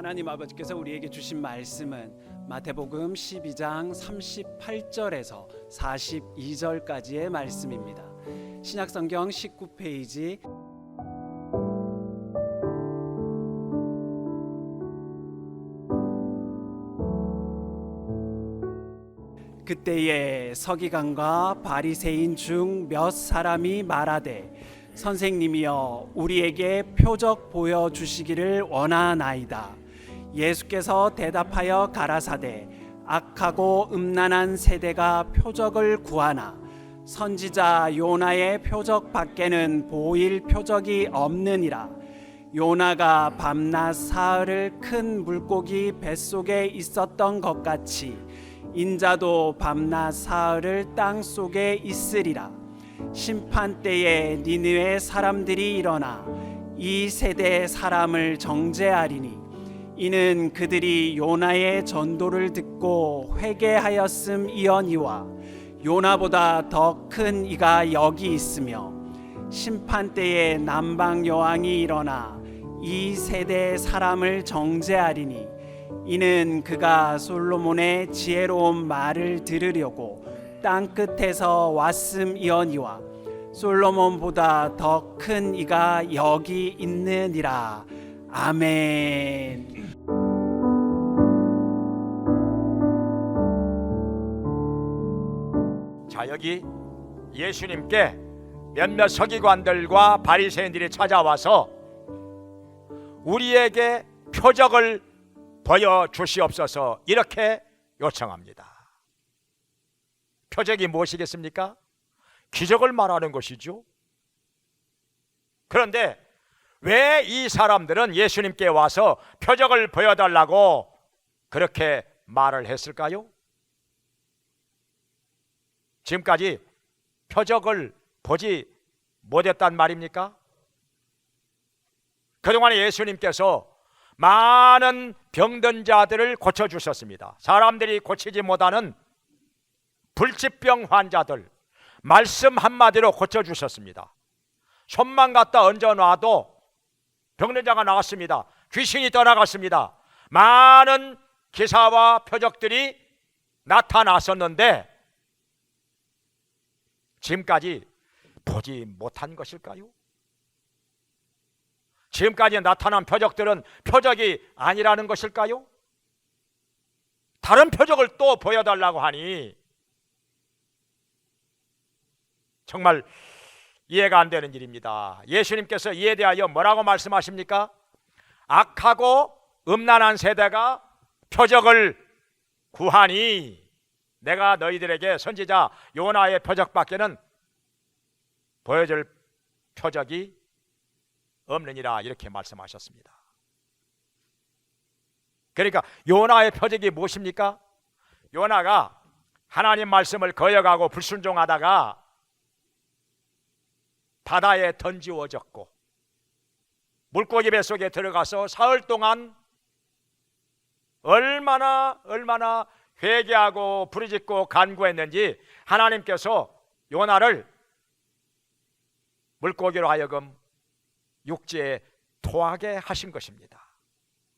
하나님 아버지께서 우리에게 주신 말씀은 마태복음 12장 38절에서 42절까지의 말씀입니다. 신약성경 19페이지 그때에 서기관과 바리새인 중 몇 사람이 말하되 선생님이여 우리에게 표적 보여주시기를 원하나이다. 예수께서 대답하여 가라사대 악하고 음란한 세대가 표적을 구하나 선지자 요나의 표적 밖에는 보일 표적이 없느니라. 요나가 밤낮 사흘을 큰 물고기 뱃속에 있었던 것 같이 인자도 밤낮 사흘을 땅 속에 있으리라. 심판 때에 니느웨 사람들이 일어나 이 세대 사람을 정죄하리니 이는 그들이 요나의 전도를 듣고 회개하였음이어니와 요나보다 더 큰 이가 여기 있으며 심판 때에 남방 여왕이 일어나 이 세대 사람을 정죄하리니 이는 그가 솔로몬의 지혜로운 말을 들으려고 땅 끝에서 왔음이어니와 솔로몬보다 더 큰 이가 여기 있느니라. 아멘. 자, 여기 예수님께 몇몇 서기관들과 바리새인들이 찾아와서 우리에게 표적을 보여주시옵소서 이렇게 요청합니다. 표적이 무엇이겠습니까? 기적을 말하는 것이죠. 그런데 왜 이 사람들은 예수님께 와서 표적을 보여달라고 그렇게 말을 했을까요? 지금까지 표적을 보지 못했단 말입니까? 그동안에 예수님께서 많은 병든 자들을 고쳐주셨습니다. 사람들이 고치지 못하는 불치병 환자들 말씀 한마디로 고쳐주셨습니다. 손만 갖다 얹어놔도 병든 자가 나갔습니다. 귀신이 떠나갔습니다. 많은 기사와 표적들이 나타났었는데 지금까지 보지 못한 것일까요? 지금까지 나타난 표적들은 표적이 아니라는 것일까요? 다른 표적을 또 보여달라고 하니 정말 이해가 안 되는 일입니다. 예수님께서 이에 대하여 뭐라고 말씀하십니까? 악하고 음란한 세대가 표적을 구하니 내가 너희들에게 선지자 요나의 표적밖에는 보여줄 표적이 없느니라 이렇게 말씀하셨습니다. 그러니까 요나의 표적이 무엇입니까? 요나가 하나님 말씀을 거역하고 불순종하다가 바다에 던지워졌고 물고기 뱃속에 들어가서 사흘 동안 얼마나 회개하고 부르짖고 간구했는지 하나님께서 요나를 물고기로 하여금 육지에 토하게 하신 것입니다.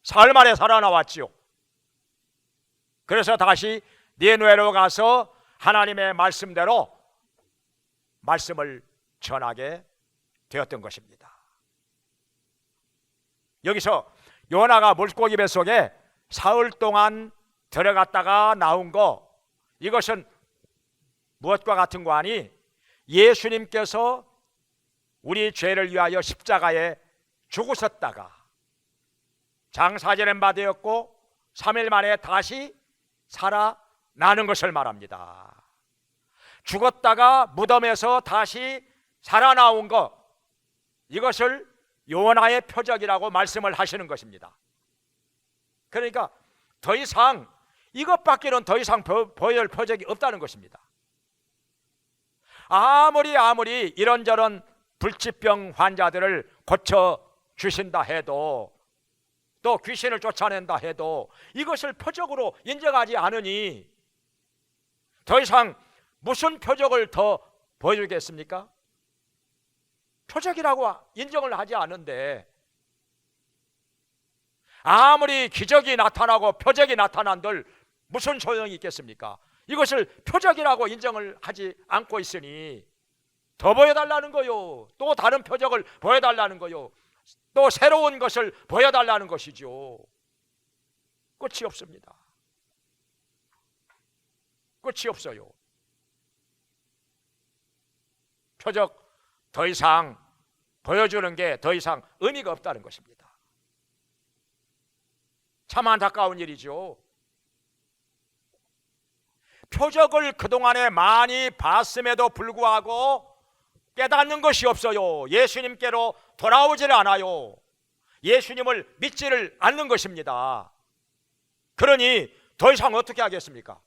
사흘 만에 살아나왔지요. 그래서 다시 니느웨로 가서 하나님의 말씀대로 말씀을 전하게 되었던 것입니다. 여기서 요나가 물고기 뱃속에 사흘 동안 들어갔다가 나온 거, 이것은 무엇과 같은 거 아니? 예수님께서 우리 죄를 위하여 십자가에 죽으셨다가 장사지는 바 되었고 3일 만에 다시 살아나는 것을 말합니다. 죽었다가 무덤에서 다시 살아나온 것, 이것을 요나의 표적이라고 말씀을 하시는 것입니다. 그러니까 더 이상 이것밖에는 더 이상 보여줄 표적이 없다는 것입니다. 아무리 이런저런 불치병 환자들을 고쳐주신다 해도 또 귀신을 쫓아낸다 해도 이것을 표적으로 인정하지 않으니 더 이상 무슨 표적을 더 보여주겠습니까? 표적이라고 인정을 하지 않은데 아무리 기적이 나타나고 표적이 나타난들 무슨 소용이 있겠습니까? 이것을 표적이라고 인정을 하지 않고 있으니 더 보여달라는 거요. 또 다른 표적을 보여달라는 거요. 또 새로운 것을 보여달라는 것이죠. 끝이 없습니다. 끝이 없어요. 표적 더 이상 보여주는 게 더 이상 의미가 없다는 것입니다. 참 안타까운 일이죠. 표적을 그동안에 많이 봤음에도 불구하고 깨닫는 것이 없어요. 예수님께로 돌아오지를 않아요. 예수님을 믿지를 않는 것입니다. 그러니 더 이상 어떻게 하겠습니까?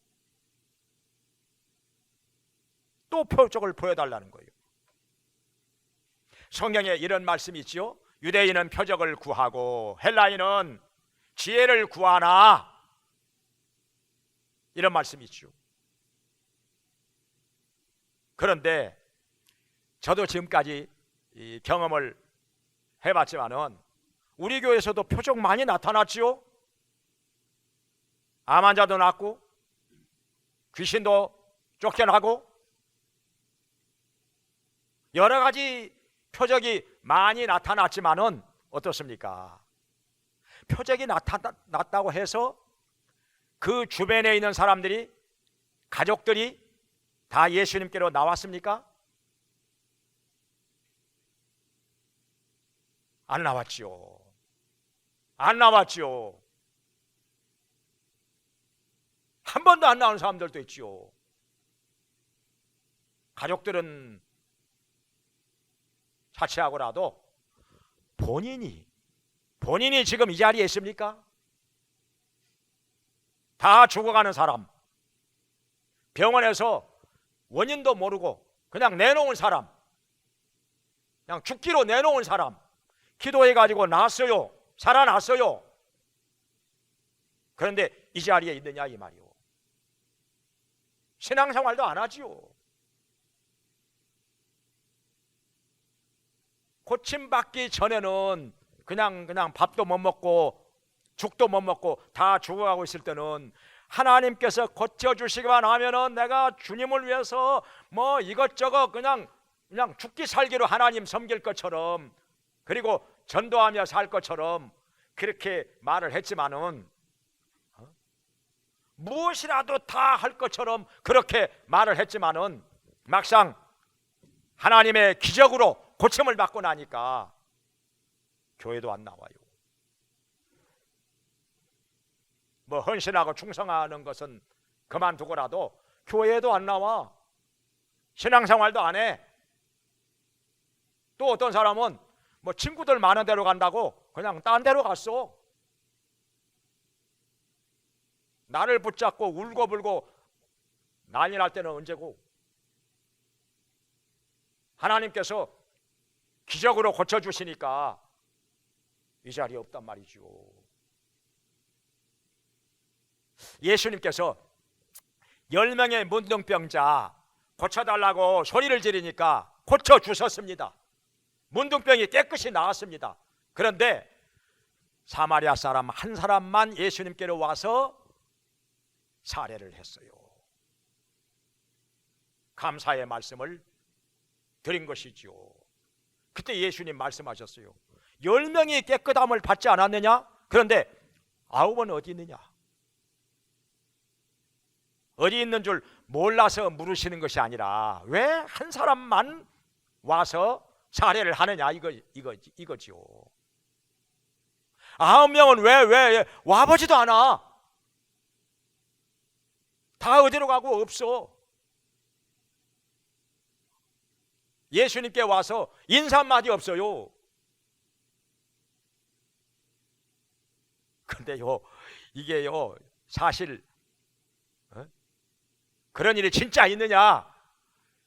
또 표적을 보여달라는 거예요. 성경에 이런 말씀이 있죠. 유대인은 표적을 구하고 헬라인은 지혜를 구하나, 이런 말씀이 있죠. 그런데 저도 지금까지 이 경험을 해봤지만은 우리 교회에서도 표적 많이 나타났지요. 암 환자도 낫고 귀신도 쫓겨나고 여러 가지 표적이 많이 나타났지만은 어떻습니까? 표적이 나타났다고 해서 그 주변에 있는 사람들이, 가족들이 다 예수님께로 나왔습니까? 안 나왔지요. 안 나왔지요. 한 번도 안 나온 사람들도 있지요. 가족들은 자취하고라도 본인이 지금 이 자리에 있습니까? 다 죽어가는 사람, 병원에서 원인도 모르고 그냥 내놓은 사람, 그냥 죽기로 내놓은 사람, 기도해가지고 나았어요. 살아났어요. 그런데 이 자리에 있느냐 이 말이요. 신앙생활도 안 하지요. 고침받기 전에는 그냥 밥도 못 먹고 죽도 못 먹고 다 죽어가고 있을 때는 하나님께서 고쳐주시기만 하면은 내가 주님을 위해서 뭐 이것저것 그냥 죽기 살기로 하나님 섬길 것처럼, 그리고 전도하며 살 것처럼 그렇게 말을 했지만은 무엇이라도 다 할 것처럼 그렇게 말을 했지만은 막상 하나님의 기적으로 고침을 받고 나니까 교회도 안 나와요. 뭐 헌신하고 충성하는 것은 그만두고라도 교회에도 안 나와. 신앙생활도 안 해. 또 어떤 사람은 뭐 친구들 많은 데로 간다고 그냥 딴 데로 갔어. 나를 붙잡고 울고불고 난리 날 때는 언제고? 하나님께서 기적으로 고쳐주시니까 이 자리에 없단 말이죠. 예수님께서 10명의 문둥병자 고쳐달라고 소리를 지르니까 고쳐주셨습니다. 문둥병이 깨끗이 나았습니다. 그런데 사마리아 사람 한 사람만 예수님께로 와서 살해를 했어요. 감사의 말씀을 드린 것이죠. 그때 예수님 말씀하셨어요. 10명이 깨끗함을 받지 않았느냐? 그런데 9은 어디 있느냐? 어디 있는 줄 몰라서 물으시는 것이 아니라 왜 한 사람만 와서 살해를 하느냐 이거지요. 9명은 왜 와보지도 않아? 다 어디로 가고 없어. 예수님께 와서 인사 한마디 없어요. 근데요, 이게요, 사실 그런 일이 진짜 있느냐?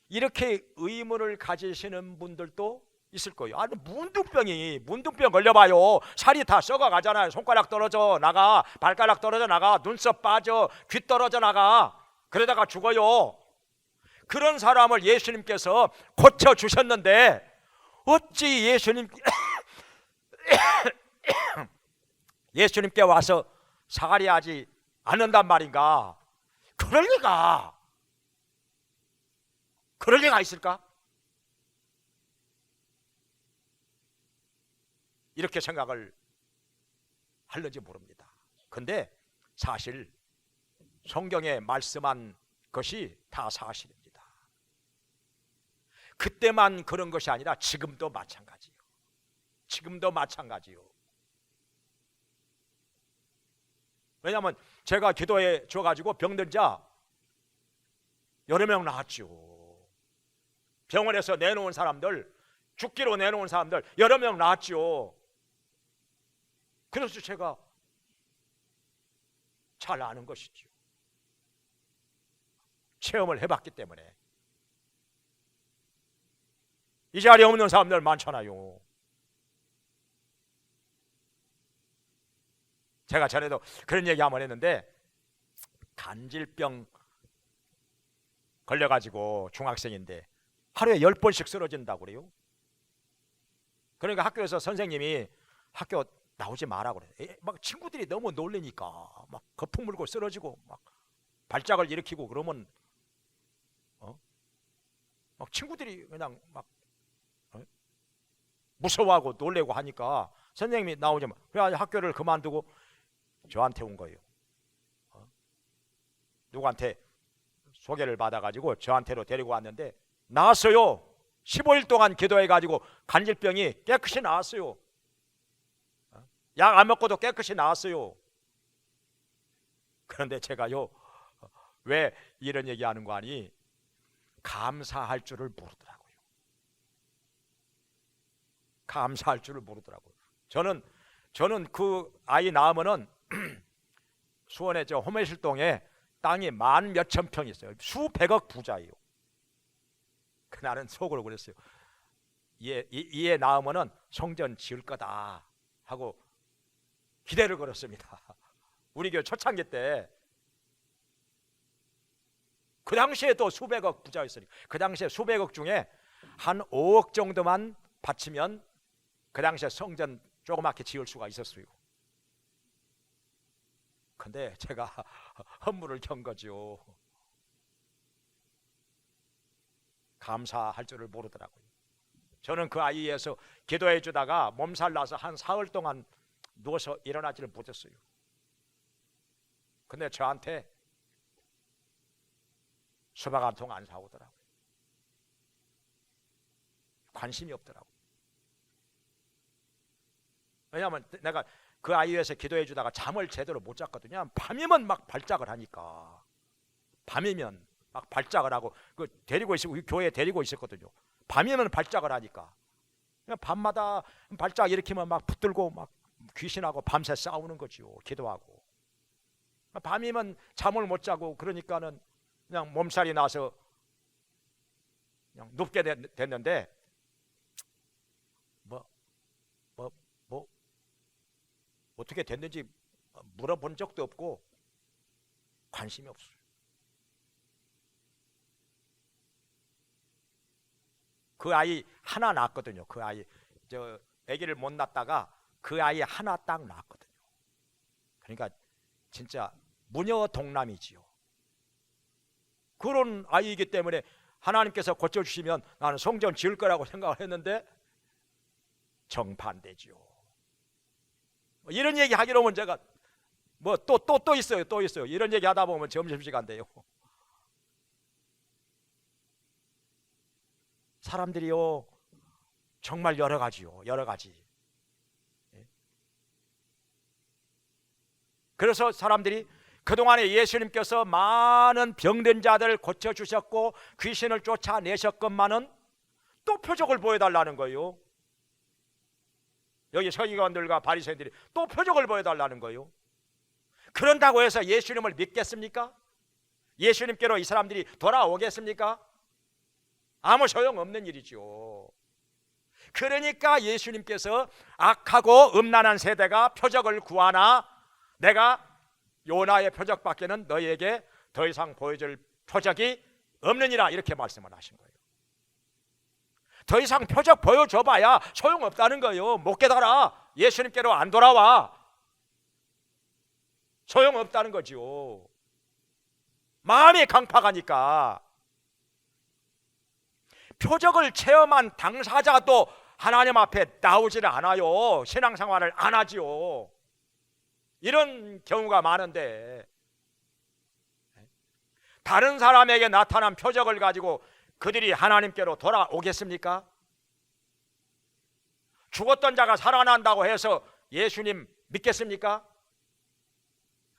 이렇게 의문을 가지시는 분들도 있을 거예요. 아니, 문둥병 걸려봐요. 살이 다 썩어가잖아요. 손가락 떨어져 나가, 발가락 떨어져 나가, 눈썹 빠져, 귀 떨어져 나가. 그러다가 죽어요. 그런 사람을 예수님께서 고쳐주셨는데 어찌 예수님께 와서 사가리하지 않는단 말인가? 그럴 리가 있을까? 이렇게 생각을 할는지 모릅니다. 근데 사실 성경에 말씀한 것이 다 사실입니다. 그때만 그런 것이 아니라 지금도 마찬가지요. 왜냐하면 제가 기도해 줘가지고 병든 자 여러 명 나았죠. 병원에서 내놓은 사람들, 죽기로 내놓은 사람들 여러 명 나았죠. 그래서 제가 잘 아는 것이죠. 체험을 해봤기 때문에. 이 자리에 없는 사람들 많잖아요. 제가 전에도 그런 얘기 한번 했는데, 간질병 걸려가지고 중학생인데 하루에 10번씩 쓰러진다고 그래요. 그러니까 학교에서 선생님이 학교 나오지 마라 그래. 막 친구들이 너무 놀래니까 막 거품 물고 쓰러지고 막 발작을 일으키고 그러면 막 친구들이 그냥 막 무서워하고 놀래고 하니까 선생님이 나오지 마. 그래서 학교를 그만두고 저한테 온 거예요. 누구한테 소개를 받아가지고 저한테로 데리고 왔는데 나았어요. 15일 동안 기도해가지고 간질병이 깨끗이 나았어요. 약 안 먹고도 깨끗이 나았어요. 그런데 제가요, 왜 이런 얘기하는 거 아니? 감사할 줄을 모르더라고요. 감사할 줄을 모르더라고요. 저는 그 아이 낳으면은 수원에 저 호매실동에 땅이 10,000몇천 평 있어요. 수백억 부자예요. 그날은 속으로 그랬어요. 이에 낳으면은 성전 지을 거다 하고 기대를 걸었습니다. 우리 교회 초창기 때 그 당시에 또 수백억 부자였으니 그 당시에 수백억 중에 한 5억 정도만 바치면 그 당시에 성전 조그맣게 지을 수가 있었어요. 근데 제가 헌물을 켠 거죠. 감사할 줄을 모르더라고요. 저는 그 아이에서 기도해 주다가 몸살 나서 한 사흘 동안 누워서 일어나지를 못했어요. 근데 저한테 수박 한 통 안 사오더라고요. 관심이 없더라고요. 왜냐하면 내가 그 아이 위해서 기도해 주다가 잠을 제대로 못 잤거든요. 밤이면 막 발작을 하니까. 밤이면 막 발작을 하고 그 데리고 있고 교회에 데리고 있었거든요. 밤이면 발작을 하니까. 그냥 밤마다 발작 일으키면 막 붙들고 막 귀신하고 밤새 싸우는 거지요. 기도하고. 밤이면 잠을 못 자고 그러니까는 그냥 몸살이 나서 그냥 눕게 됐는데 어떻게 됐는지 물어본 적도 없고 관심이 없어요. 그 아이 하나 낳았거든요. 그 아이 저 아기를 못 낳다가 그 아이 하나 딱 낳았거든요. 그러니까 진짜 무녀 동남이지요. 그런 아이이기 때문에 하나님께서 고쳐주시면 나는 성전 지을 거라고 생각을 했는데 정반대지요. 이런 얘기 하기로 하면 제가 뭐 또 있어요. 이런 얘기 하다 보면 점심시간 돼요. 사람들이요 정말 여러 가지요. 여러 가지. 그래서 사람들이 그동안에 예수님께서 많은 병든 자들을 고쳐주셨고 귀신을 쫓아내셨건만은 또 표적을 보여달라는 거예요. 여기 서기관들과 바리새인들이 또 표적을 보여달라는 거예요. 그런다고 해서 예수님을 믿겠습니까? 예수님께로 이 사람들이 돌아오겠습니까? 아무 소용없는 일이죠. 그러니까 예수님께서 악하고 음란한 세대가 표적을 구하나 내가 요나의 표적밖에는 너희에게 더 이상 보여줄 표적이 없느니라 이렇게 말씀을 하신 거예요. 더 이상 표적 보여줘봐야 소용없다는 거예요. 못 깨달아. 예수님께로 안 돌아와. 소용없다는 거지요. 마음이 강팍하니까. 표적을 체험한 당사자도 하나님 앞에 나오지를 않아요. 신앙생활을 안 하지요. 이런 경우가 많은데, 다른 사람에게 나타난 표적을 가지고 그들이 하나님께로 돌아오겠습니까? 죽었던 자가 살아난다고 해서 예수님 믿겠습니까?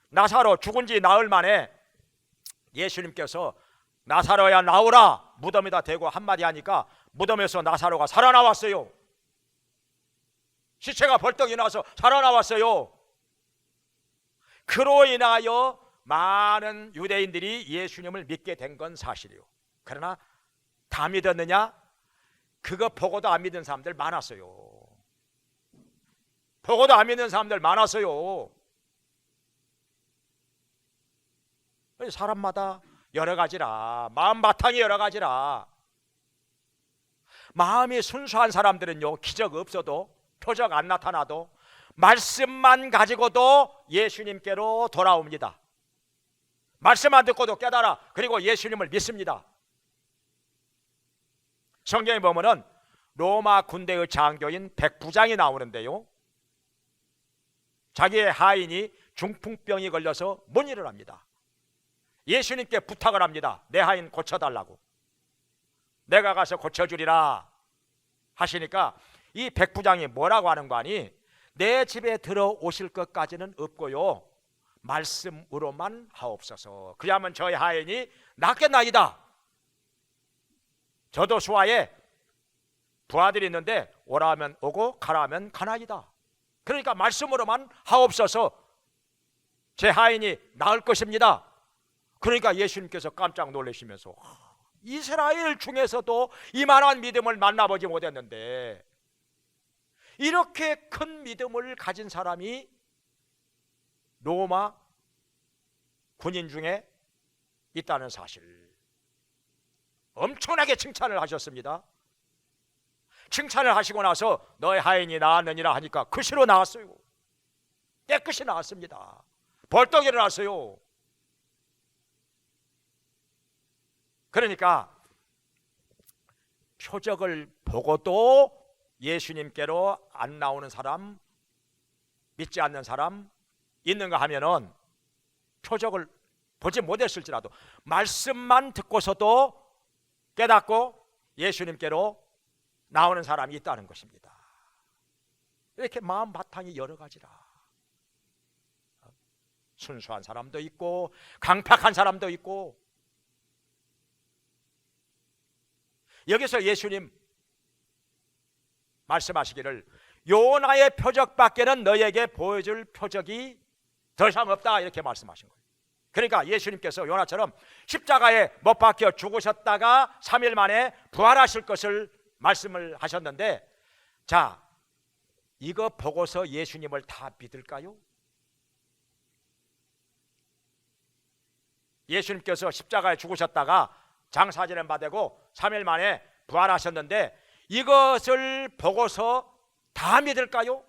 나사로 죽은 지 나흘 만에 예수님께서 나사로야 나오라 무덤에다 대고 한마디 하니까 무덤에서 나사로가 살아나왔어요. 시체가 벌떡 일어나서 살아나왔어요. 그로 인하여 많은 유대인들이 예수님을 믿게 된 건 사실이요. 그러나 다 믿었느냐? 그거 보고도 안 믿은 사람들 많았어요. 보고도 안 믿는 사람들 많았어요. 사람마다 여러 가지라. 마음 바탕이 여러 가지라. 마음이 순수한 사람들은요, 기적 없어도, 표적 안 나타나도 말씀만 가지고도 예수님께로 돌아옵니다. 말씀만 듣고도 깨달아 그리고 예수님을 믿습니다. 성경에 보면은 로마 군대의 장교인 백부장이 나오는데요, 자기의 하인이 중풍병이 걸려서 못 일어납니다. 예수님께 부탁을 합니다. 내 하인 고쳐달라고. 내가 가서 고쳐주리라 하시니까 이 백부장이 뭐라고 하는 거 아니? 내 집에 들어오실 것까지는 없고요, 말씀으로만 하옵소서. 그리하면 저희 하인이 낫겠나이다. 저도 수하에 부하들이 있는데 오라 하면 오고 가라 하면 가나이다. 그러니까 말씀으로만 하옵소서. 제 하인이 나을 것입니다. 그러니까 예수님께서 깜짝 놀라시면서, 이스라엘 중에서도 이만한 믿음을 만나보지 못했는데 이렇게 큰 믿음을 가진 사람이 로마 군인 중에 있다는 사실, 엄청나게 칭찬을 하셨습니다. 칭찬을 하시고 나서 너의 하인이 나았느니라 하니까 그시로 나왔어요. 깨끗이 나왔습니다. 벌떡 일어났어요. 그러니까 표적을 보고도 예수님께로 안 나오는 사람, 믿지 않는 사람 있는가 하면은, 표적을 보지 못했을지라도 말씀만 듣고서도 깨닫고 예수님께로 나오는 사람이 있다는 것입니다. 이렇게 마음 바탕이 여러 가지라. 순수한 사람도 있고 강팍한 사람도 있고. 여기서 예수님 말씀하시기를 요나의 표적밖에는 너에게 보여줄 표적이 더 이상 없다, 이렇게 말씀하신 거예요. 그러니까 예수님께서 요나처럼 십자가에 못 박혀 죽으셨다가 3일 만에 부활하실 것을 말씀을 하셨는데, 자, 이거 보고서 예수님을 다 믿을까요? 예수님께서 십자가에 죽으셨다가 장사지를 받고 3일 만에 부활하셨는데 이것을 보고서 다 믿을까요?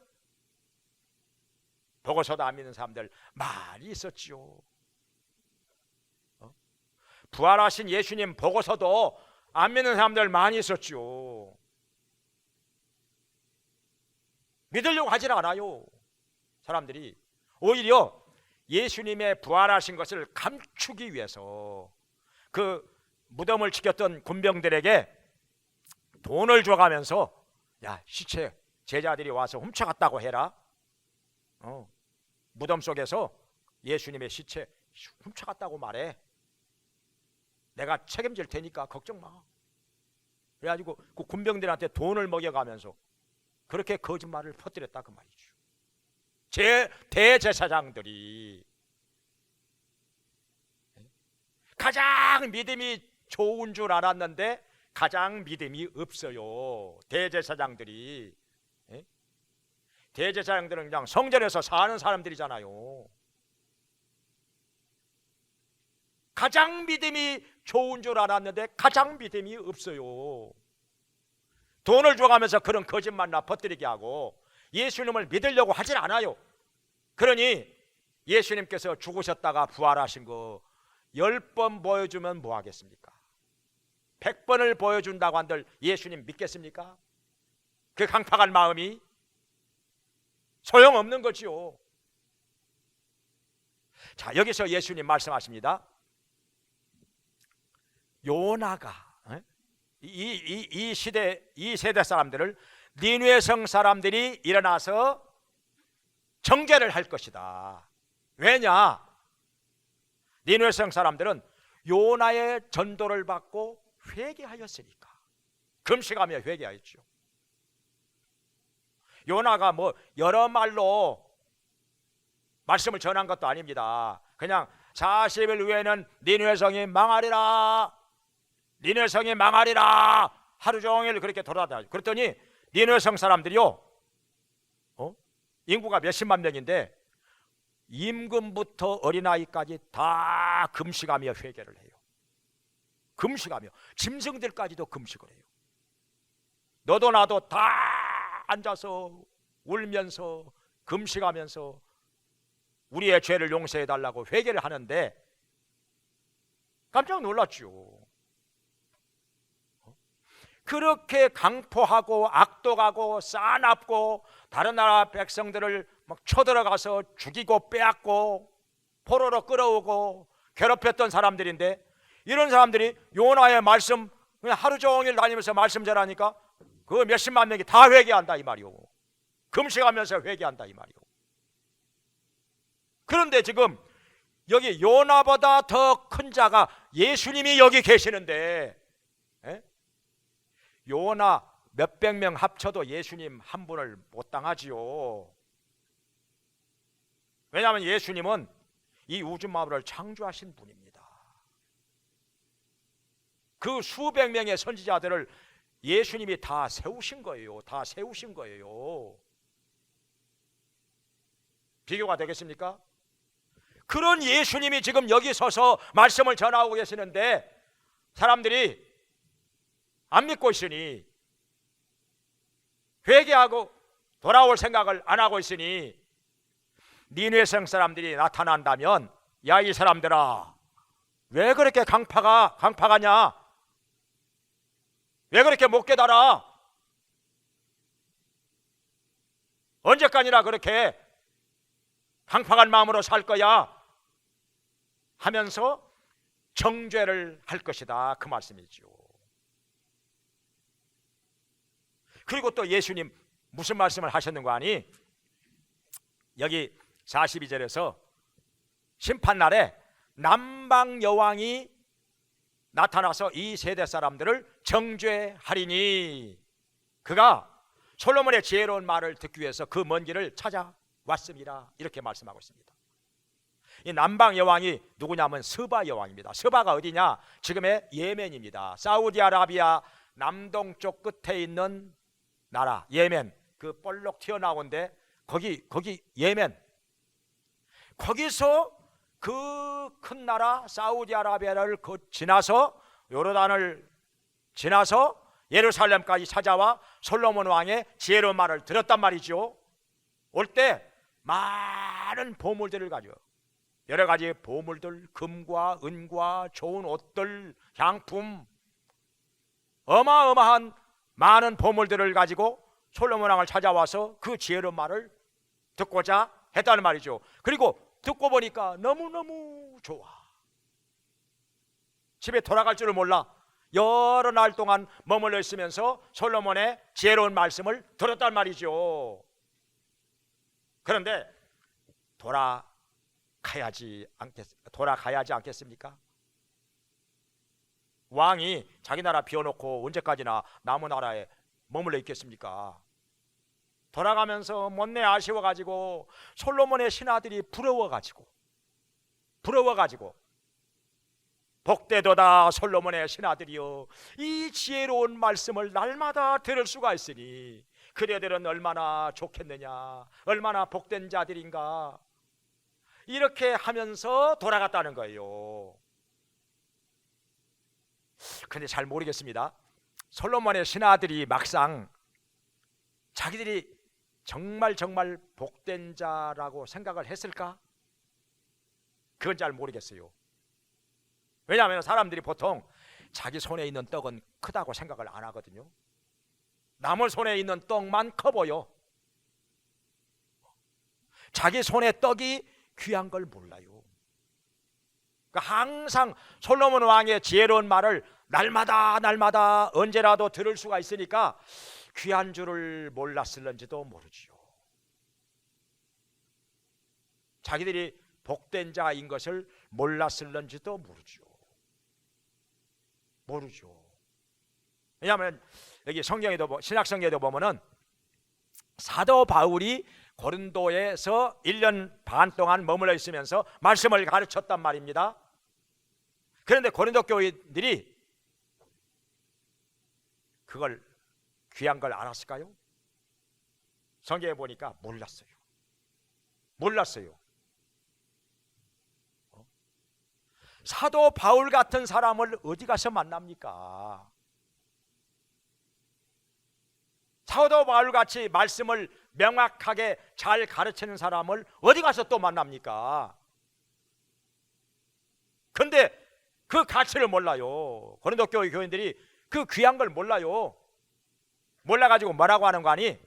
보고서도 안 믿는 사람들 많이 있었지요. 부활하신 예수님 보고서도 안 믿는 사람들 많이 있었지요. 믿으려고 하질 않아요. 사람들이 오히려 예수님의 부활하신 것을 감추기 위해서 그 무덤을 지켰던 군병들에게 돈을 줘가면서, 야, 시체 제자들이 와서 훔쳐갔다고 해라. 무덤 속에서 예수님의 시체 훔쳐갔다고 말해. 내가 책임질 테니까 걱정 마. 그래가지고 그 군병들한테 돈을 먹여가면서 그렇게 거짓말을 퍼뜨렸다, 그 말이죠. 대제사장들이 가장 믿음이 좋은 줄 알았는데 가장 믿음이 없어요. 대제사장들이. 대제사장들은 그냥 성전에서 사는 사람들이잖아요. 가장 믿음이 좋은 줄 알았는데 가장 믿음이 없어요. 돈을 줘가면서 그런 거짓말나 퍼뜨리게 하고 예수님을 믿으려고 하질 않아요. 그러니 예수님께서 죽으셨다가 부활하신 거 10번 보여주면 뭐 하겠습니까? 100번을 보여준다고 한들 예수님 믿겠습니까? 그 강팍한 마음이 소용없는 거지요. 자, 여기서 예수님 말씀하십니다. 요나가 이 세대 사람들을 니느웨 성 사람들이 일어나서 정죄를 할 것이다. 왜냐? 니느웨 성 사람들은 요나의 전도를 받고 회개하였으니까. 금식하며 회개하였죠. 요나가 뭐 여러 말로 말씀을 전한 것도 아닙니다. 그냥 40일 후에는 니느웨 성이 망하리라, 니느웨 성이 망하리라 하루 종일 그렇게 돌아다녀요. 그랬더니 니느웨 성 사람들이요, 인구가 몇십만 명인데 임금부터 어린아이까지 다 금식하며 회개를 해요. 금식하며 짐승들까지도 금식을 해요. 너도 나도 다 앉아서 울면서 금식하면서 우리의 죄를 용서해 달라고 회개를 하는데 깜짝 놀랐죠. 그렇게 강포하고 악독하고 싸납고 다른 나라 백성들을 막 쳐들어가서 죽이고 빼앗고 포로로 끌어오고 괴롭혔던 사람들인데, 이런 사람들이 요나의 말씀 그냥 하루 종일 다니면서 말씀 전하니까 그 몇십만 명이 다 회개한다 이 말이오. 금식하면서 회개한다 이 말이오. 그런데 지금 여기 요나보다 더 큰 자가 예수님이 여기 계시는데, 요나 몇백 명 합쳐도 예수님 한 분을 못 당하지요. 왜냐하면 예수님은 이 우주 만물을 창조하신 분입니다. 그 수백 명의 선지자들을 예수님이 다 세우신 거예요. 다 세우신 거예요. 비교가 되겠습니까? 그런 예수님이 지금 여기 서서 말씀을 전하고 계시는데 사람들이 안 믿고 있으니, 회개하고 돌아올 생각을 안 하고 있으니, 니느웨 성 사람들이 나타난다면 야 이 사람들아, 왜 그렇게 강팍하냐? 왜 그렇게 못 깨달아? 언제까지나 그렇게 강팍한 마음으로 살 거야? 하면서 정죄를 할 것이다, 그 말씀이죠. 그리고 또 예수님 무슨 말씀을 하셨는가 하니, 여기 42절에서 심판날에 남방 여왕이 나타나서 이 세대 사람들을 정죄하리니 그가 솔로몬의 지혜로운 말을 듣기 위해서 그 먼 길을 찾아왔습니다. 이렇게 말씀하고 있습니다. 이 남방 여왕이 누구냐면 스바 여왕입니다. 스바가 어디냐? 지금의 예멘입니다. 사우디아라비아 남동쪽 끝에 있는 나라 예멘, 그 볼록 튀어나온데 거기 예멘, 거기서 그 큰 나라 사우디아라비아를 지나서 요르단을 지나서 예루살렘까지 찾아와 솔로몬 왕의 지혜로운 말을 들었단 말이죠. 올 때 많은 보물들을 가지고, 여러 가지 보물들, 금과 은과 좋은 옷들, 향품, 어마어마한 많은 보물들을 가지고 솔로몬 왕을 찾아와서 그 지혜로운 말을 듣고자 했다는 말이죠. 그리고 듣고 보니까 너무너무 좋아. 집에 돌아갈 줄을 몰라 여러 날 동안 머물러 있으면서 솔로몬의 지혜로운 말씀을 들었단 말이죠. 그런데 돌아가야지 않겠습니까? 왕이 자기 나라 비워놓고 언제까지나 남은 나라에 머물러 있겠습니까? 돌아가면서 못내 아쉬워가지고 솔로몬의 신하들이 부러워가지고 복되도다 솔로몬의 신하들이여, 이 지혜로운 말씀을 날마다 들을 수가 있으니 그대들은 얼마나 좋겠느냐, 얼마나 복된 자들인가, 이렇게 하면서 돌아갔다는 거예요. 근데 잘 모르겠습니다. 솔로몬의 신하들이 막상 자기들이 정말 복된 자라고 생각을 했을까? 그건 잘 모르겠어요. 왜냐하면 사람들이 보통 자기 손에 있는 떡은 크다고 생각을 안 하거든요. 남의 손에 있는 떡만 커 보여. 자기 손의 떡이 귀한 걸 몰라요. 그러니까 항상 솔로몬 왕의 지혜로운 말을 날마다 언제라도 들을 수가 있으니까 귀한 줄을 몰랐을런지도 모르지요. 자기들이 복된 자인 것을 몰랐을런지도 모르죠. 왜냐하면 여기 성경에도 신약 성경에도 보면은 사도 바울이 고린도에서 1년 반 동안 머물러 있으면서 말씀을 가르쳤단 말입니다. 그런데 고린도 교인들이 그걸 귀한 걸 알았을까요? 성경에 보니까 몰랐어요. 사도 바울 같은 사람을 어디 가서 만납니까? 사도 바울 같이 말씀을 명확하게 잘 가르치는 사람을 어디 가서 또 만납니까? 근데 그 가치를 몰라요. 고린도 교회 교인들이 그 귀한 걸 몰라요. 몰라가지고 뭐라고 하는 거 아니?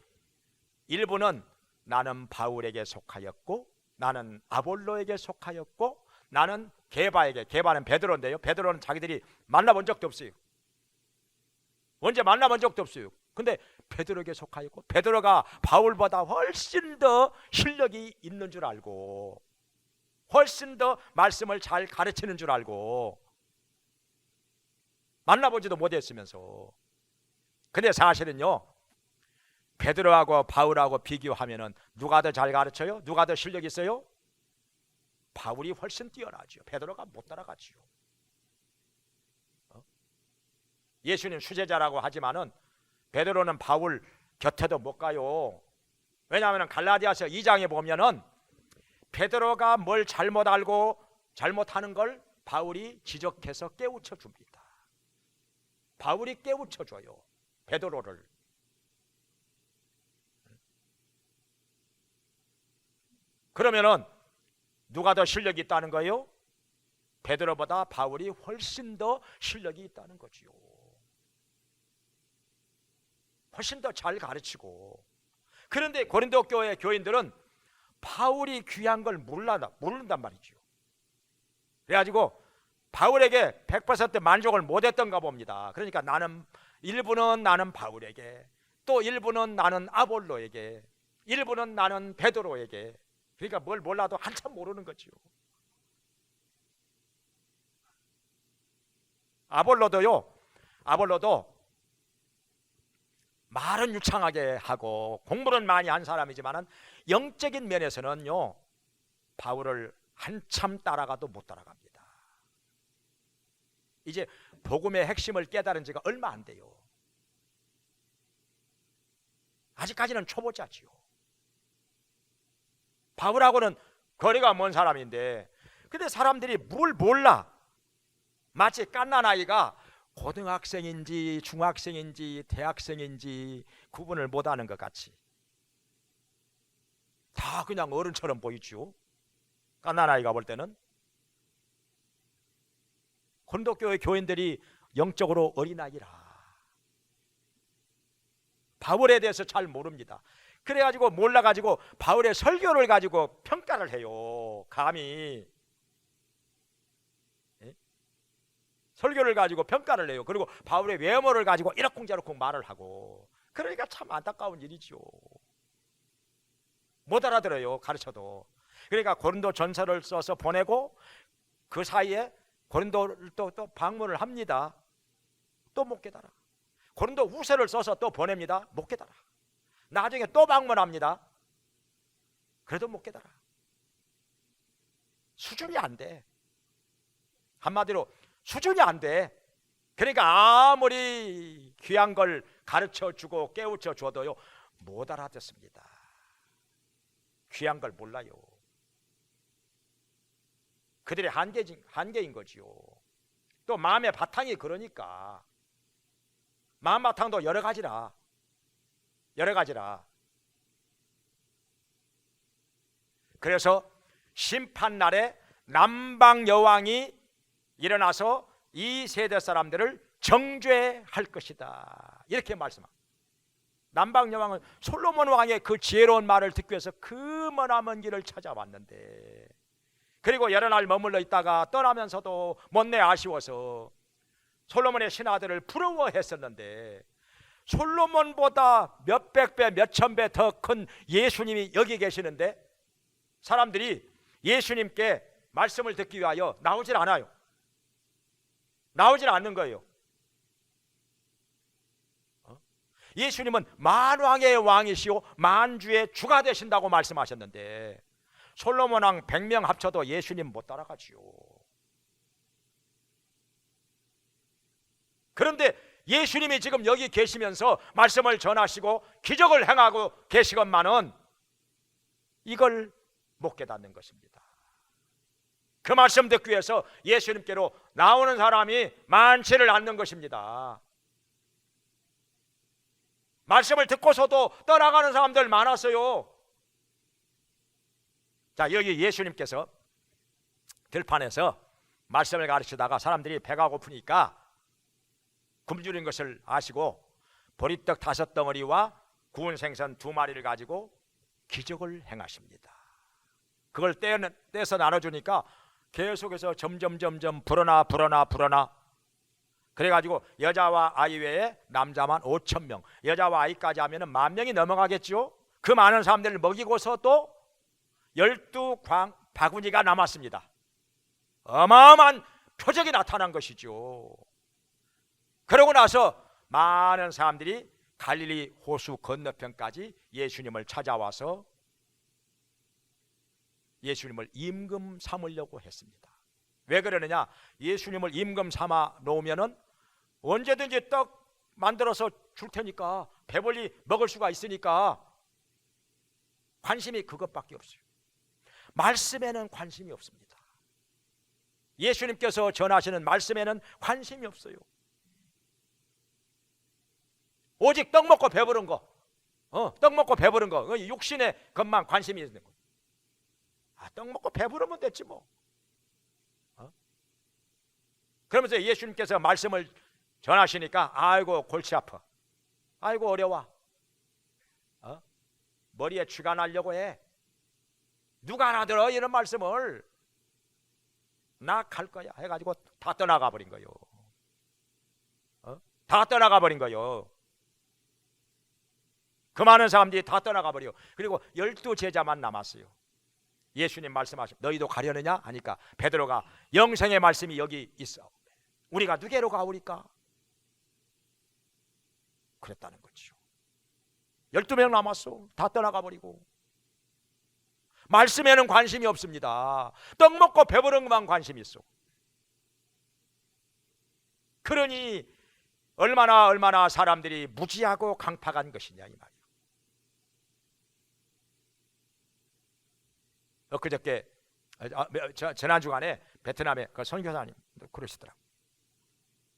일부는 나는 바울에게 속하였고, 나는 아볼로에게 속하였고, 나는 게바에게, 게바는 베드로인데요, 베드로는 자기들이 만나본 적도 없어요. 언제 만나본 적도 없어요. 근데 베드로에게 속하였고, 베드로가 바울보다 훨씬 더 실력이 있는 줄 알고, 훨씬 더 말씀을 잘 가르치는 줄 알고 만나보지도 못했으면서. 근데 사실은요, 베드로하고 바울하고 비교하면은 누가 더 잘 가르쳐요? 누가 더 실력 있어요? 바울이 훨씬 뛰어나죠. 베드로가 못 따라가지요. 예수님 수제자라고 하지만은 베드로는 바울 곁에도 못 가요. 왜냐하면 갈라디아서 2장에 보면은 베드로가 뭘 잘못 알고 잘못하는 걸 바울이 지적해서 깨우쳐 줍니다. 바울이 깨우쳐 줘요, 베드로를. 그러면은 누가 더 실력이 있다는 거예요? 베드로보다 바울이 훨씬 더 실력이 있다는 거지요. 훨씬 더 잘 가르치고. 그런데 고린도 교회 교인들은 바울이 귀한 걸 모른단 말이죠. 그래가지고 바울에게 100% 만족을 못했던가 봅니다. 그러니까 일부는 나는 바울에게, 또 일부는 나는 아볼로에게, 일부는 나는 베드로에게. 그러니까 뭘 몰라도 한참 모르는 거죠. 아볼로도 말은 유창하게 하고 공부는 많이 한 사람이지만은 영적인 면에서는요, 바울을 한참 따라가도 못 따라갑니다. 이제 복음의 핵심을 깨달은 지가 얼마 안 돼요. 아직까지는 초보자지요. 바울하고는 거리가 먼 사람인데, 근데 사람들이 뭘 몰라. 마치 갓난아이가 고등학생인지 중학생인지 대학생인지 구분을 못하는 것 같이 다 그냥 어른처럼 보이죠. 갓난아이가 볼 때는. 고린도 교회 교인들이 영적으로 어린아이라 바울에 대해서 잘 모릅니다. 그래가지고 몰라가지고 바울의 설교를 가지고 평가를 해요. 감히 설교를 가지고 평가를 해요. 그리고 바울의 외모를 가지고 이러쿵저러쿵 말을 하고. 그러니까 참 안타까운 일이죠. 못 알아들어요, 가르쳐도. 그러니까 고린도 전서를 써서 보내고 그 사이에 고린도를 또 방문을 합니다. 또 못 깨달아. 고린도 후서를 써서 또 보냅니다. 못 깨달아. 나중에 또 방문합니다. 그래도 못 깨달아. 수준이 안 돼. 한마디로 수준이 안 돼. 그러니까 아무리 귀한 걸 가르쳐주고 깨우쳐 줘도요, 못 알아듣습니다. 귀한 걸 몰라요. 그들의 한계인 거지요. 또 마음의 바탕이 그러니까. 마음 바탕도 여러 가지라. 그래서 심판날에 남방 여왕이 일어나서 이 세대 사람들을 정죄할 것이다. 이렇게 말씀합니다. 남방 여왕은 솔로몬 왕의 그 지혜로운 말을 듣기 위해서 그 머나먼 길을 찾아왔는데, 그리고 여러 날 머물러 있다가 떠나면서도 못내 아쉬워서 솔로몬의 신하들을 부러워했었는데, 솔로몬보다 몇백 배, 몇천 배 더 큰 예수님이 여기 계시는데 사람들이 예수님께 말씀을 듣기 위하여 나오질 않아요. 나오질 않는 거예요. 예수님은 만왕의 왕이시오 만주의 주가 되신다고 말씀하셨는데 솔로몬 왕 100명 합쳐도 예수님 못 따라가지요. 그런데 예수님이 지금 여기 계시면서 말씀을 전하시고 기적을 행하고 계시건만은 이걸 못 깨닫는 것입니다. 그 말씀 듣기 위해서 예수님께로 나오는 사람이 많지를 않는 것입니다. 말씀을 듣고서도 떠나가는 사람들 많았어요. 자, 여기 예수님께서 들판에서 말씀을 가르치다가 사람들이 배가 고프니까 굶주린 것을 아시고 보리떡 5덩어리와 구운 생선 2마리를 가지고 기적을 행하십니다. 그걸 떼서 나눠주니까 계속해서 점점 불어나 그래가지고 여자와 아이 외에 남자만 5,000명, 여자와 아이까지 하면 10,000명이 넘어가겠죠. 그 많은 사람들을 먹이고서 또 12바구니가 남았습니다. 어마어마한 표적이 나타난 것이죠. 그러고 나서 많은 사람들이 갈릴리 호수 건너편까지 예수님을 찾아와서 예수님을 임금 삼으려고 했습니다. 왜 그러느냐? 예수님을 임금 삼아 놓으면은 언제든지 떡 만들어서 줄 테니까 배불리 먹을 수가 있으니까 관심이 그것밖에 없어요. 말씀에는 관심이 없습니다. 예수님께서 전하시는 말씀에는 관심이 없어요. 오직 떡 먹고 배부른 거, 떡 먹고 배부른 거, 육신의 것만 관심이 있는 거. 떡 먹고 배부르면 됐지 뭐. 그러면서 예수님께서 말씀을 전하시니까 아이고 골치 아파, 아이고 어려워, 머리에 쥐가 나려고 해. 누가 알아들어 이런 말씀을. 나 갈 거야 해가지고 다 떠나가 버린 거요. 다 떠나가 버린 거요. 그 많은 사람들이 다 떠나가 버려. 그리고 12제자만 남았어요. 예수님 말씀하시면 너희도 가려느냐 하니까 베드로가 영생의 말씀이 여기 있어, 우리가 누게로 가오리까? 그랬다는 거죠. 12명 남았어. 다 떠나가 버리고. 말씀에는 관심이 없습니다. 떡 먹고 배부른 것만 관심이 있어. 그러니 얼마나 사람들이 무지하고 강팍한 것이냐 이 말이에요. 엊그저께 지난주간에 베트남에 그 선교사님 그러시더라고.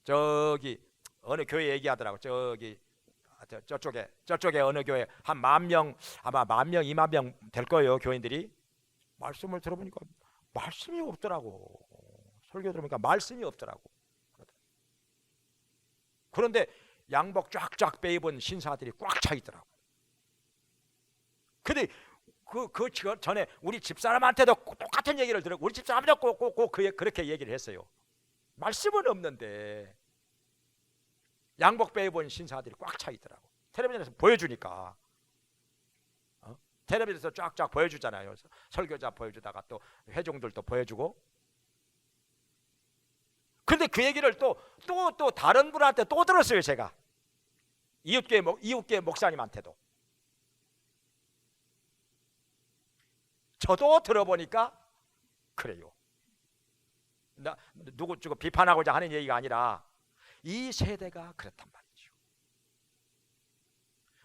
저기 어느 교회 얘기하더라고. 저쪽에 어느 교회 한 10,000명, 아마 10,000명 20,000명 될 거예요. 교인들이. 말씀을 들어보니까 말씀이 없더라고. 설교 들어보니까 말씀이 없더라고. 그런데 양복 쫙쫙 빼입은 신사들이 꽉 차 있더라고. 근데 그 전에 우리 집사람한테도 똑같은 얘기를 들었고, 우리 집사람도 꼭 그렇게 얘기를 했어요. 말씀은 없는데 양복 빼입은 신사들이 꽉 차 있더라고. 텔레비전에서 보여주니까, 텔레비전에서 쫙쫙 보여주잖아요. 설교자 보여주다가 또 회중들도 보여주고. 근데 그 얘기를 또 다른 분한테 또 들었어요. 제가 이웃교회 목사님한테도. 저도 들어보니까 그래요. 누구 비판하고자 하는 얘기가 아니라 이 세대가 그렇단 말이죠.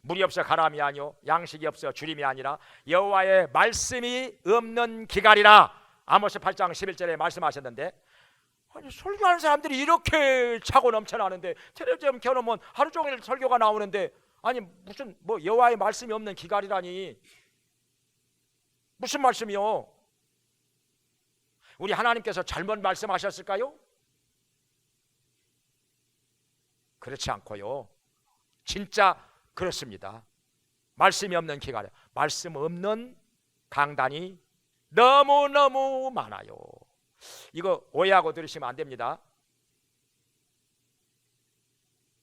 물이 없어 가람이 아니요 양식이 없어 주림이 아니라 여호와의 말씀이 없는 기갈이라. 아모스 8장 11절에 말씀하셨는데, 아니 설교하는 사람들이 이렇게 차고 넘쳐나는데 텔레비전 켜놓으면 하루 종일 설교가 나오는데, 아니 무슨 뭐 여호와의 말씀이 없는 기갈이라니 무슨 말씀이요? 우리 하나님께서 잘못 말씀하셨을까요? 그렇지 않고요. 진짜 그렇습니다. 말씀이 없는 기간에 말씀 없는 강단이 너무너무 많아요. 이거 오해하고 들으시면 안 됩니다.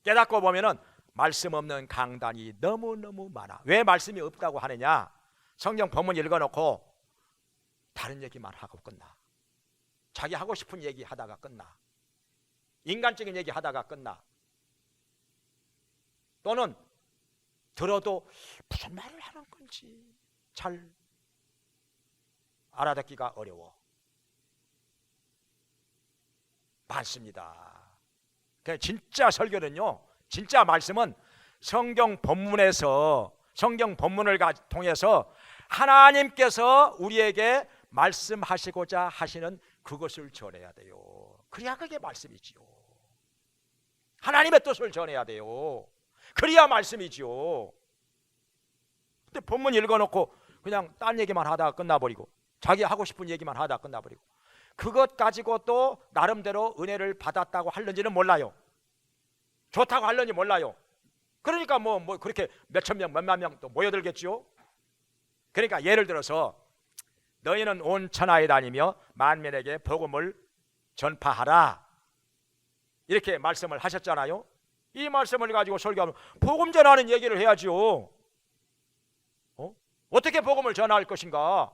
깨닫고 보면은 말씀 없는 강단이 너무너무 많아. 왜 말씀이 없다고 하느냐? 성경 본문 읽어놓고 다른 얘기만 하고 끝나. 자기 하고 싶은 얘기 하다가 끝나. 인간적인 얘기 하다가 끝나. 또는 들어도 무슨 말을 하는 건지 잘 알아듣기가 어려워. 많습니다. 진짜 설교는요, 진짜 말씀은 성경 본문에서, 성경 본문을 통해서 하나님께서 우리에게 말씀하시고자 하시는 그것을 전해야 돼요. 그래야 그게 말씀이지요. 하나님의 뜻을 전해야 돼요. 그래야 말씀이지요. 근데 본문 읽어놓고 그냥 딴 얘기만 하다가 끝나버리고, 자기 하고 싶은 얘기만 하다가 끝나버리고, 그것 가지고 또 나름대로 은혜를 받았다고 하는지는 몰라요. 좋다고 하는지 몰라요. 그러니까 뭐 그렇게 몇천 명, 몇만 명 또 모여들겠지요. 그러니까 예를 들어서 너희는 온 천하에 다니며 만민에게 복음을 전파하라, 이렇게 말씀을 하셨잖아요. 이 말씀을 가지고 설교하면 복음 전하는 얘기를 해야지요. 어떻게 복음을 전할 것인가?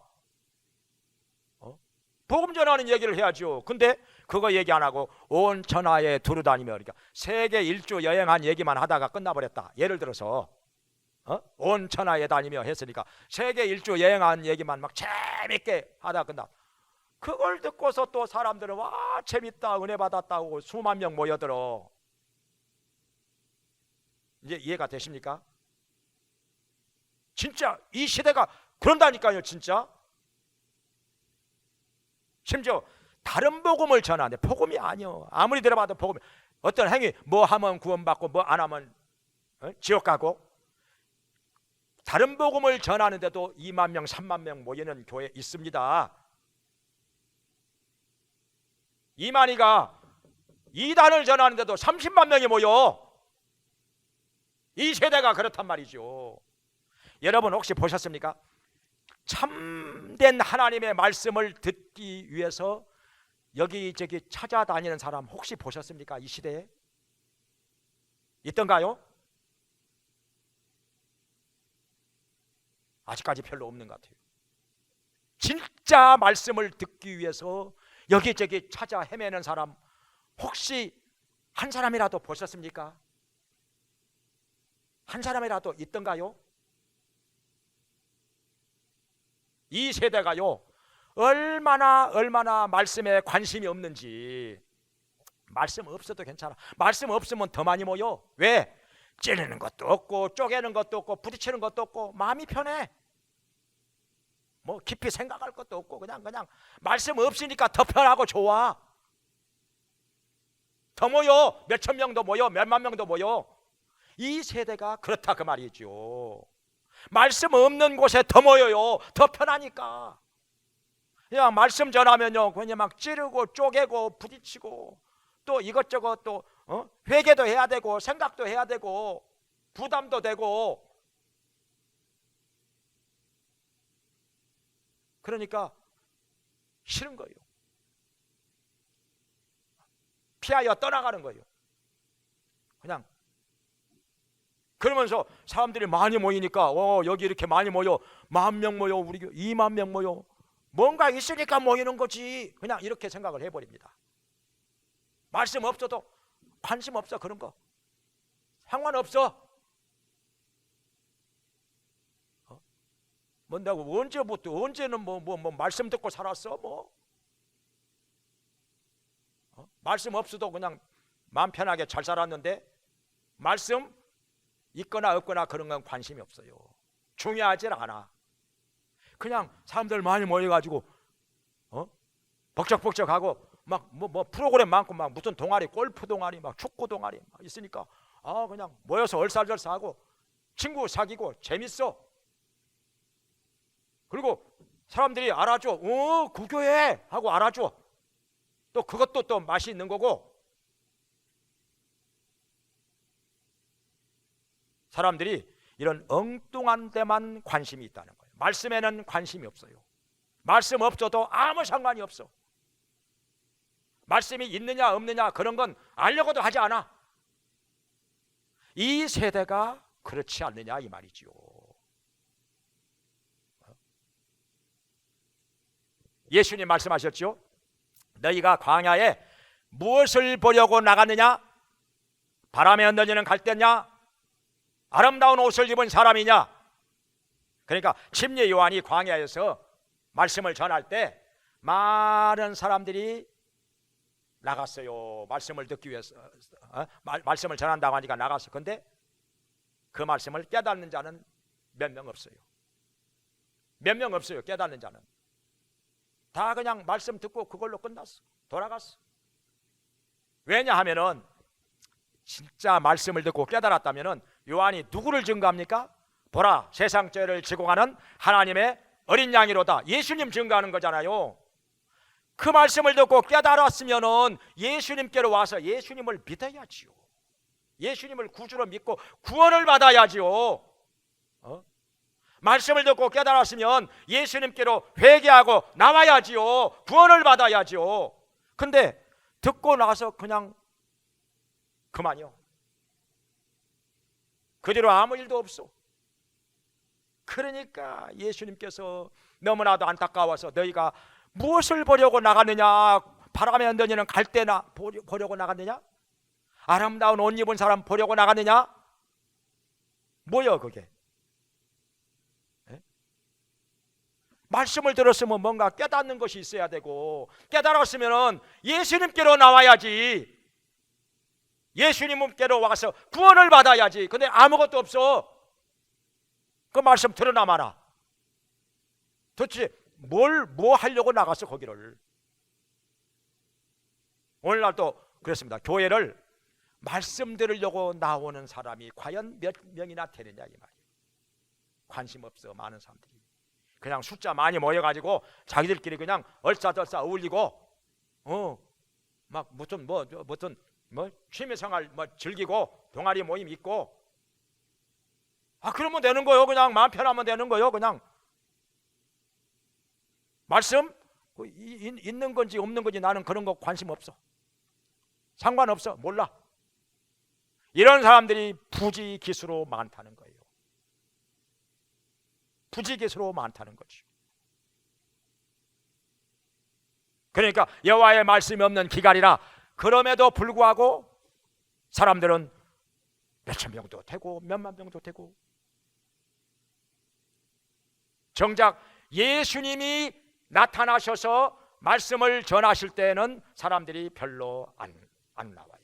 복음 전하는 얘기를 해야죠. 근데 그거 얘기 안 하고 온 천하에 두루다니며, 그러니까 세계 일주 여행한 얘기만 하다가 끝나버렸다. 예를 들어서 온 천하에 다니며 했으니까 세계 일주 여행한 얘기만 막 재밌게 하다가 끝나. 그걸 듣고서 또 사람들은 와 재밌다, 은혜 받았다고 수만 명 모여들어. 이제 이해가 되십니까? 진짜 이 시대가 그런다니까요. 진짜. 심지어 다른 복음을 전하는데 복음이 아니요. 아무리 들어봐도 복음. 어떤 행위, 뭐 하면 구원받고 뭐 안 하면 지옥 가고. 다른 복음을 전하는데도 2만 명, 3만 명 모이는 교회 있습니다. 이만희가 이단을 전하는데도 30만 명이 모여. 이 세대가 그렇단 말이죠. 여러분 혹시 보셨습니까? 참된 하나님의 말씀을 듣기 위해서 여기저기 찾아다니는 사람 혹시 보셨습니까? 이 시대에 있던가요? 아직까지 별로 없는 것 같아요. 진짜 말씀을 듣기 위해서 여기저기 찾아 헤매는 사람 혹시 한 사람이라도 보셨습니까? 한 사람이라도 있던가요? 이 세대가요, 얼마나 말씀에 관심이 없는지. 말씀 없어도 괜찮아. 말씀 없으면 더 많이 모여. 왜? 찌르는 것도 없고 쪼개는 것도 없고 부딪히는 것도 없고 마음이 편해. 뭐 깊이 생각할 것도 없고 그냥 말씀 없으니까 더 편하고 좋아. 더 모여. 몇천 명도 모여, 몇만 명도 모여. 이 세대가 그렇다 그 말이죠. 말씀 없는 곳에 더 모여요. 더 편하니까. 그냥 말씀 전하면요, 그냥 막 찌르고 쪼개고 부딪히고 또 이것저것 또 회개도 해야 되고 생각도 해야 되고 부담도 되고. 그러니까 싫은 거예요. 피하여 떠나가는 거예요. 그냥. 그러면서 사람들이 많이 모이니까 여기 이렇게 많이 모여, 10,000명 모여, 우리 2만 명 모여, 뭔가 있으니까 모이는 거지. 그냥 이렇게 생각을 해버립니다. 말씀 없어도 관심 없어. 그런 거 상관없어. 뭔다고 언제부터, 언제는 뭐 말씀 듣고 살았어? 말씀 없어도 그냥 마음 편하게 잘 살았는데 말씀 있거나 없거나 그런 건 관심이 없어요. 중요하지 않아. 그냥 사람들 많이 모여가지고 벅적벅적하고 막 뭐 프로그램 많고 막 무슨 동아리, 골프 동아리, 막 축구 동아리 막 있으니까 그냥 모여서 얼싸절싸하고 친구 사귀고 재밌어. 그리고 사람들이 알아줘. 그 교회 하고 알아줘. 또 그것도 또 맛이 있는 거고, 사람들이 이런 엉뚱한 데만 관심이 있다는 거예요. 말씀에는 관심이 없어요. 말씀 없어도 아무 상관이 없어. 말씀이 있느냐 없느냐 그런 건 알려고도 하지 않아. 이 세대가 그렇지 않느냐 이 말이지요. 예수님 말씀하셨죠. 너희가 광야에 무엇을 보려고 나갔느냐? 바람에 흩날리는 갈대냐? 아름다운 옷을 입은 사람이냐? 그러니까 침례 요한이 광야에서 말씀을 전할 때 많은 사람들이 나갔어요. 말씀을 듣기 위해서. 말씀을 전한다고 하니까 나갔어. 근데 그 말씀을 깨닫는 자는 몇 명 없어요. 몇 명 없어요. 깨닫는 자는. 다 그냥 말씀 듣고 그걸로 끝났어. 돌아갔어. 왜냐하면은 진짜 말씀을 듣고 깨달았다면은 요한이 누구를 증거합니까? 보라, 세상 죄를 지고 가는 하나님의 어린 양이로다. 예수님 증거하는 거잖아요. 그 말씀을 듣고 깨달았으면은 예수님께로 와서 예수님을 믿어야지요. 예수님을 구주로 믿고 구원을 받아야지요. 말씀을 듣고 깨달았으면 예수님께로 회개하고 나와야지요. 구원을 받아야지요. 근데 듣고 나서 그냥 그만이요. 그 뒤로 아무 일도 없어. 그러니까 예수님께서 너무나도 안타까워서 너희가 무엇을 보려고 나갔느냐? 바람에 흩날리는 갈대나 보려고 나갔느냐? 아름다운 옷 입은 사람 보려고 나갔느냐? 뭐요 그게? 에? 말씀을 들었으면 뭔가 깨닫는 것이 있어야 되고, 깨달았으면 예수님께로 나와야지. 예수님께로 와서 구원을 받아야지. 근데 아무것도 없어. 그 말씀 들으나 마나. 도대체 뭐 하려고 나갔어 거기를. 오늘날도 그렇습니다. 교회를 말씀 들으려고 나오는 사람이 과연 몇 명이나 되느냐 이 말이에요. 관심 없어. 많은 사람들이 그냥 숫자 많이 모여가지고 자기들끼리 그냥 얼싸덜싸 어울리고 막 무슨 취미생활 즐기고 동아리 모임 있고, 그러면 되는 거요. 그냥 마음 편하면 되는 거요. 그냥 말씀 있는 건지 없는 건지 나는 그런 거 관심 없어. 상관없어. 몰라. 이런 사람들이 부지기수로 많다는 거예요. 부지기수로 많다는 거죠. 그러니까 여호와의 말씀이 없는 기갈이라. 그럼에도 불구하고 사람들은 몇천 명도 되고 몇만 명도 되고, 정작 예수님이 나타나셔서 말씀을 전하실 때는 사람들이 별로 안 나와요.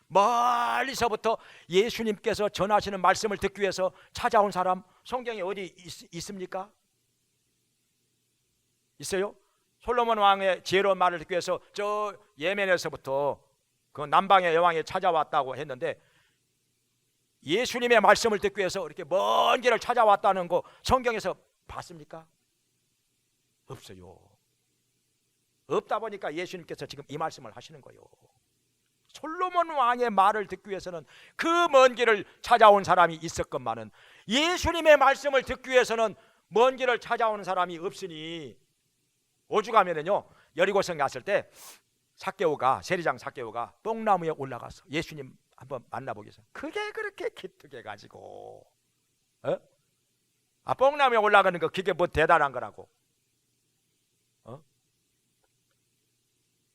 멀리서부터 예수님께서 전하시는 말씀을 듣기 위해서 찾아온 사람 성경에 어디 있습니까? 있어요? 솔로몬 왕의 지혜로운 말을 듣기 위해서 저 예멘에서부터 그 남방의 여왕이 찾아왔다고 했는데, 예수님의 말씀을 듣기 위해서 이렇게 먼 길을 찾아왔다는 거 성경에서 봤습니까? 없어요. 없다 보니까 예수님께서 지금 이 말씀을 하시는 거예요. 솔로몬 왕의 말을 듣기 위해서는 그 먼 길을 찾아온 사람이 있었건만은 예수님의 말씀을 듣기 위해서는 먼 길을 찾아오는 사람이 없으니, 오죽하면은요 여리고성 갔을 때 세리장 삭개오가 뽕나무에 올라가서 예수님 한번 만나보겠어요. 그게 그렇게 기특해 가지고 뽕나무에 올라가는 거 그게 뭐 대단한 거라고.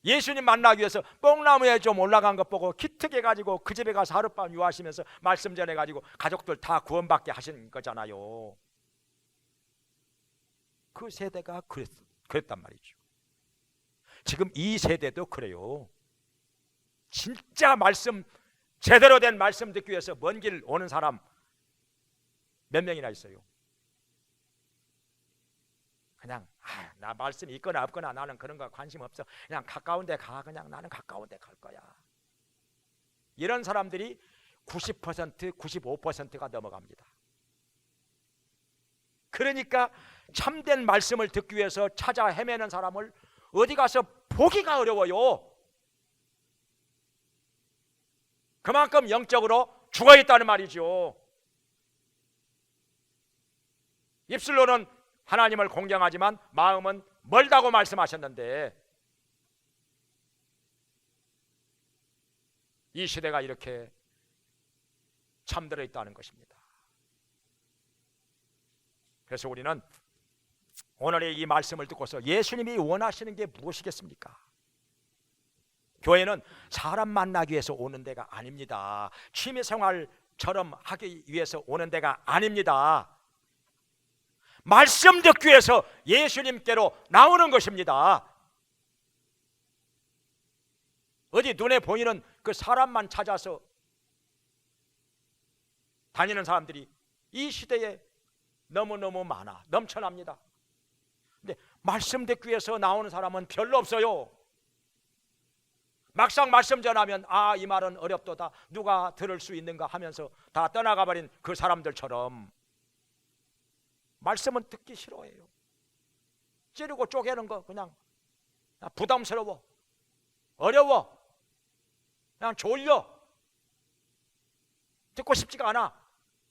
예수님 만나기 위해서 뽕나무에 좀 올라간 것 보고 기특해 가지고 그 집에 가서 하룻밤 유하시면서 말씀 전해 가지고 가족들 다 구원받게 하신 거잖아요. 그 세대가 그랬단 말이죠. 지금 이 세대도 그래요. 진짜 말씀, 제대로 된 말씀 듣기 위해서 먼 길 오는 사람 몇 명이나 있어요. 그냥 나 말씀이 있거나 없거나 나는 그런 거 관심 없어. 그냥 가까운 데 가. 그냥 나는 가까운 데 갈 거야. 이런 사람들이 90%, 95%가 넘어갑니다. 그러니까 참된 말씀을 듣기 위해서 찾아 헤매는 사람을 어디 가서 보기가 어려워요. 그만큼 영적으로 죽어 있다는 말이죠. 입술로는 하나님을 공경하지만 마음은 멀다고 말씀하셨는데, 이 시대가 이렇게 잠들어 있다는 것입니다. 그래서 우리는 오늘의 이 말씀을 듣고서 예수님이 원하시는 게 무엇이겠습니까? 교회는 사람 만나기 위해서 오는 데가 아닙니다. 취미생활처럼 하기 위해서 오는 데가 아닙니다. 말씀 듣기 위해서 예수님께로 나오는 것입니다. 어디 눈에 보이는 그 사람만 찾아서 다니는 사람들이 이 시대에 너무너무 많아, 넘쳐납니다. 근데 말씀 듣기 위해서 나오는 사람은 별로 없어요. 막상 말씀 전하면 아, 이 말은 어렵도다, 누가 들을 수 있는가 하면서 다 떠나가 버린 그 사람들처럼 말씀은 듣기 싫어해요. 찌르고 쪼개는 거 그냥 부담스러워, 어려워, 그냥 졸려, 듣고 싶지가 않아,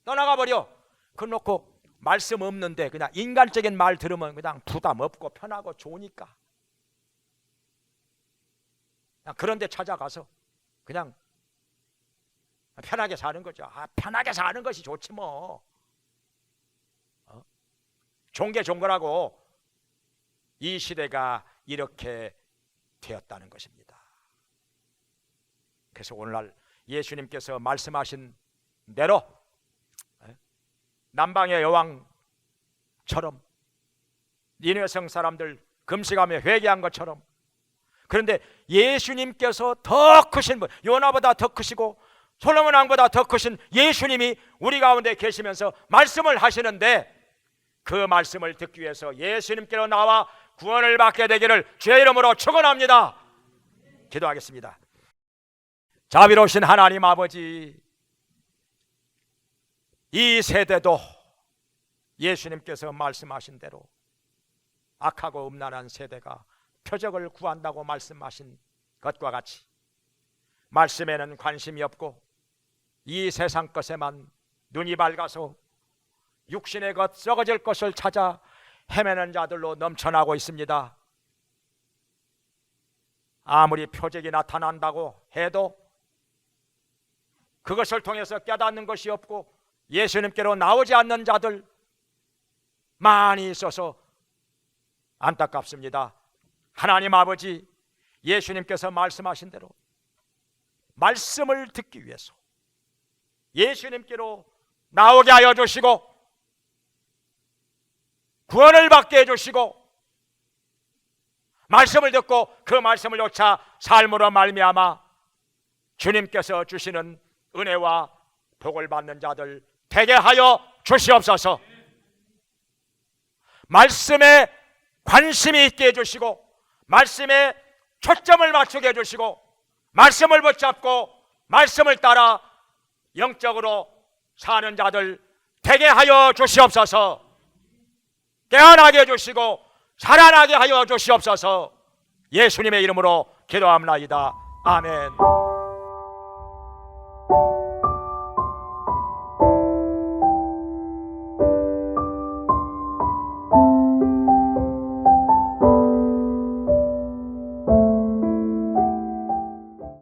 떠나가 버려. 그래놓고 말씀 없는데 그냥 인간적인 말 들으면 그냥 부담 없고 편하고 좋으니까 그냥 그런 데 찾아가서 그냥 편하게 사는 거죠. 아, 편하게 사는 것이 좋지 뭐. 종게 종거라고. 이 시대가 이렇게 되었다는 것입니다. 그래서 오늘날 예수님께서 말씀하신 대로 남방의 여왕처럼 니느웨 성 사람들 금식하며 회개한 것처럼, 그런데 예수님께서 더 크신 분, 요나보다 더 크시고 솔로몬 왕보다 더 크신 예수님이 우리 가운데 계시면서 말씀을 하시는데, 그 말씀을 듣기 위해서 예수님께로 나와 구원을 받게 되기를 주의 이름으로 축원합니다. 기도하겠습니다. 자비로우신 하나님 아버지, 이 세대도 예수님께서 말씀하신 대로 악하고 음란한 세대가 표적을 구한다고 말씀하신 것과 같이 말씀에는 관심이 없고 이 세상 것에만 눈이 밝아서 육신의 것, 썩어질 것을 찾아 헤매는 자들로 넘쳐나고 있습니다. 아무리 표적이 나타난다고 해도 그것을 통해서 깨닫는 것이 없고 예수님께로 나오지 않는 자들 많이 있어서 안타깝습니다. 하나님 아버지, 예수님께서 말씀하신 대로 말씀을 듣기 위해서 예수님께로 나오게 하여 주시고 구원을 받게 해주시고 말씀을 듣고 그 말씀을 쫓아 삶으로 말미암아 주님께서 주시는 은혜와 복을 받는 자들 되게 하여 주시옵소서. 말씀에 관심이 있게 해주시고 말씀에 초점을 맞추게 해주시고 말씀을 붙잡고 말씀을 따라 영적으로 사는 자들 되게 하여 주시옵소서. 깨어나게 해주시고 살아나게 하여 주시옵소서. 예수님의 이름으로 기도합나이다. 아멘.